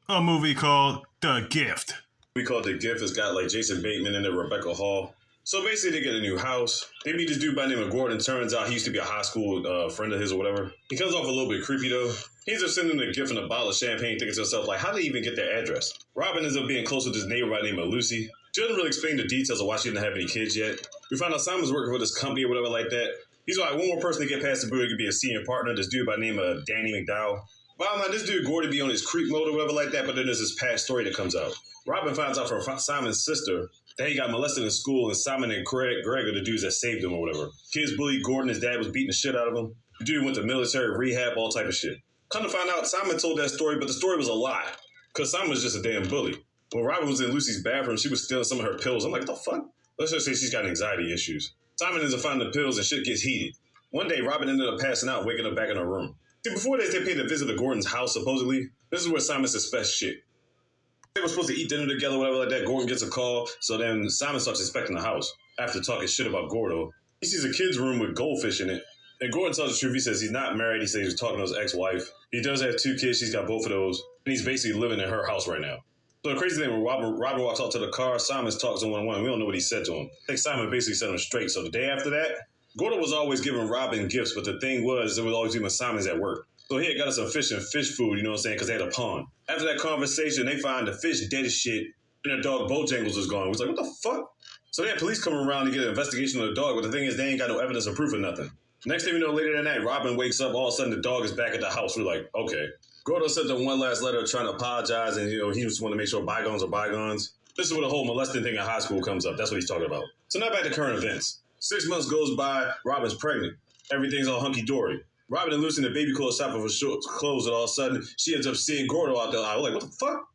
A movie called The Gift. We call it The Gift. It's got like Jason Bateman in it, Rebecca Hall. So basically, they get a new house. They meet this dude by the name of Gordon. Turns out he used to be a high school friend of his or whatever. He comes off a little bit creepy though. He's just sending a gift and a bottle of champagne, thinking to himself, like, how did they even get their address? Robin ends up being close with this neighbor by the name of Lucy. She doesn't really explain the details of why she didn't have any kids yet. We find out Simon's working for this company or whatever like that. He's like, one more person to get past the booth could be a senior partner, this dude by the name of Danny McDowell. Bottom line, this dude Gordon be on his creep mode or whatever like that, but then there's this past story that comes out. Robin finds out from Simon's sister that he got molested in school, and Simon and Greg are the dudes that saved him or whatever. Kids bullied Gordon, his dad was beating the shit out of him. The dude went to military rehab, all type of shit. Come to find out, Simon told that story, but the story was a lie, because Simon was just a damn bully. When Robin was in Lucy's bathroom, she was stealing some of her pills. I'm like, what the fuck? Let's just say she's got anxiety issues. Simon ends up finding the pills and shit gets heated. One day, Robin ended up passing out, waking up back in her room. See, before this, they paid a visit to Gordon's house, supposedly. This is where Simon suspects shit. They were supposed to eat dinner together, whatever like that. Gordon gets a call, so then Simon starts inspecting the house. After talking shit about Gordo, he sees a kid's room with goldfish in it. And Gordon tells the truth. He says he's not married. He says he was talking to his ex-wife. He does have 2 kids. She's got both of those. And he's basically living in her house right now. So the crazy thing, when Robin walks out to the car, Simon's talks to one-on-one. We don't know what he said to him. I think Simon basically set him straight. So the day after that, Gordo was always giving Robin gifts, but the thing was, it was always when Simon's at work. So he had got us some fish and fish food, you know what I'm saying, because they had a pond. After that conversation, they find the fish dead as shit, and their dog Bojangles was gone. We was like, what the fuck? So they had police coming around to get an investigation of the dog, but the thing is, they ain't got no evidence or proof of nothing. Next thing we know, later that night, Robin wakes up, all of a sudden the dog is back at the house. We're like, okay. Gordo sent them one last letter trying to apologize, and he just wanted to make sure bygones are bygones. This is where the whole molesting thing in high school comes up. That's what he's talking about. So now back to current events. 6 months goes by, Robin's pregnant. Everything's all hunky-dory. Robin and Lucy in the baby clothes shopping for clothes, and all of a sudden, she ends up seeing Gordo out there. I was like, what the fuck?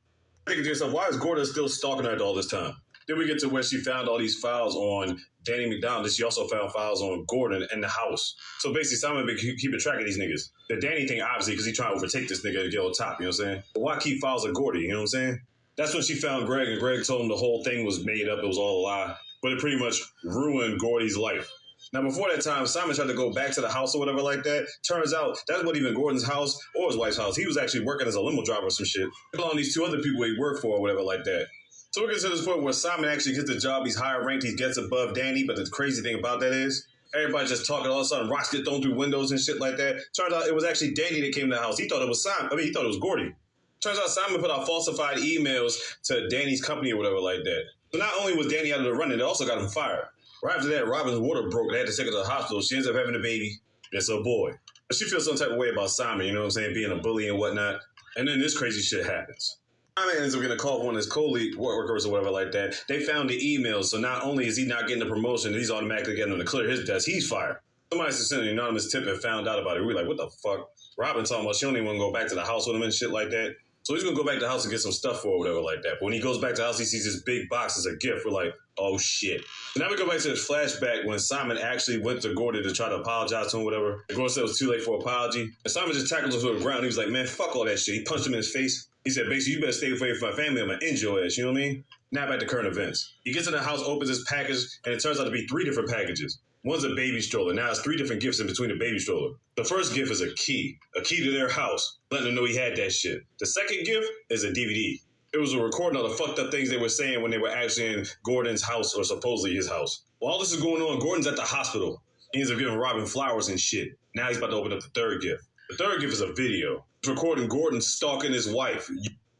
Thinking to yourself, why is Gordo still stalking her all this time? Then we get to where she found all these files on Danny McDowell, and she also found files on Gordon in the house. So basically, Simon been keeping track of these niggas. The Danny thing, obviously, because he's trying to overtake this nigga to get on top, you know what I'm saying? But why keep files of Gordy, you know what I'm saying? That's when she found Greg, and Greg told him the whole thing was made up, it was all a lie. But it pretty much ruined Gordy's life. Now, before that time, Simon tried to go back to the house or whatever like that. Turns out, that wasn't even Gordon's house or his wife's house. He was actually working as a limo driver or some shit. On these 2 other people he worked for or whatever like that. So we get to this point where Simon actually gets the job. He's higher ranked. He gets above Danny. But the crazy thing about that is, everybody just talking. All of a sudden, rocks get thrown through windows and shit like that. Turns out it was actually Danny that came to the house. He thought it was Simon. He thought it was Gordy. Turns out Simon put out falsified emails to Danny's company or whatever like that. So not only was Danny out of the running, it also got him fired. Right after that, Robin's water broke. They had to take her to the hospital. She ends up having a baby. It's a boy. But she feels some type of way about Simon, you know what I'm saying, being a bully and whatnot. And then this crazy shit happens. Simon ends up getting a call from one of his co-league workers or whatever like that. They found the emails, so not only is he not getting the promotion, he's automatically getting them to clear his desk. He's fired. Somebody sent an anonymous tip and found out about it. We're like, what the fuck? Robin talking about she don't even want to go back to the house with him and shit like that. So he's going to go back to the house and get some stuff for her or whatever like that. But when he goes back to the house, he sees this big box as a gift. We're like, oh, shit. So now we go back to this flashback when Simon actually went to Gordon to try to apologize to him or whatever. And Gordon said it was too late for apology. And Simon just tackled him to the ground. He was like, man, fuck all that shit. He punched him in his face. He said, basically, you better stay away from my family. I'm going to end your ass. You know what I mean? Now back to current events. He gets in the house, opens his package, and it turns out to be 3 different packages. One's a baby stroller. Now it's 3 different gifts in between the baby stroller. The first gift is a key to their house, letting them know he had that shit. The second gift is a DVD. It was a recording of the fucked up things they were saying when they were actually in Gordon's house, or supposedly his house. While all this is going on, Gordon's at the hospital. He ends up giving Robin flowers and shit. Now he's about to open up the third gift. The third gift is a video. It's recording Gordon stalking his wife.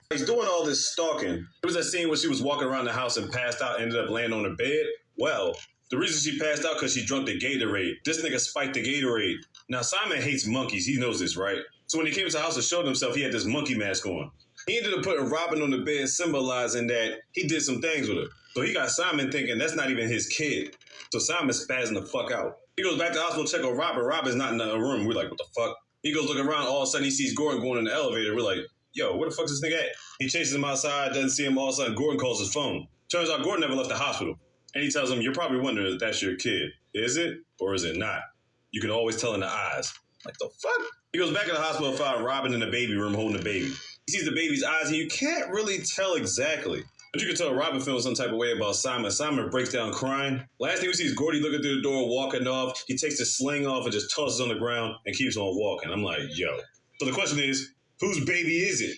He's doing all this stalking. It was that scene where she was walking around the house and passed out, ended up laying on her bed. Well, the reason she passed out because she drunk the Gatorade. This nigga spiked the Gatorade. Now, Simon hates monkeys. He knows this, right? So when he came to the house and showed himself, he had this monkey mask on. He ended up putting Robin on the bed, symbolizing that he did some things with her. So he got Simon thinking that's not even his kid. So Simon's spazzing the fuck out. He goes back to the hospital to check on Robin. Robin's not in the room. We're like, what the fuck? He goes looking around. All of a sudden, he sees Gordon going in the elevator. We're like, yo, where the fuck is this nigga at? He chases him outside, doesn't see him. All of a sudden, Gordon calls his phone. Turns out Gordon never left the hospital. And he tells him, you're probably wondering if that's your kid. Is it or is it not? You can always tell in the eyes. Like, the fuck? He goes back to the hospital and finds Robin in the baby room holding the baby. He sees the baby's eyes and you can't really tell exactly. But you can tell Robin feels some type of way about Simon. Simon breaks down crying. Last thing we see is Gordy looking through the door, walking off. He takes his sling off and just tosses it on the ground and keeps on walking. I'm like, yo. So the question is, whose baby is it?